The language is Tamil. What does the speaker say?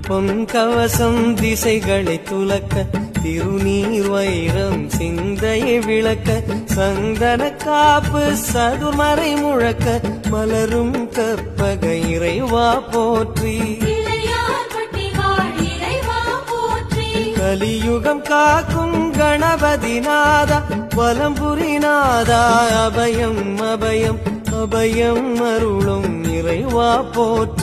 பொன் கவசம் திசைகளை துலக்க திருநீர் வைரம் சிந்தையை விளக்க சந்தன காப்பு சதுர்மறை முழக்க மலரும் கற்பக இறைவா போற்றி கலியுகம் காக்கும் கணபதி நாதா வலம்புரி நாதா அபயம் அபயம் அபயம் அருளும் இறைவா போற்றி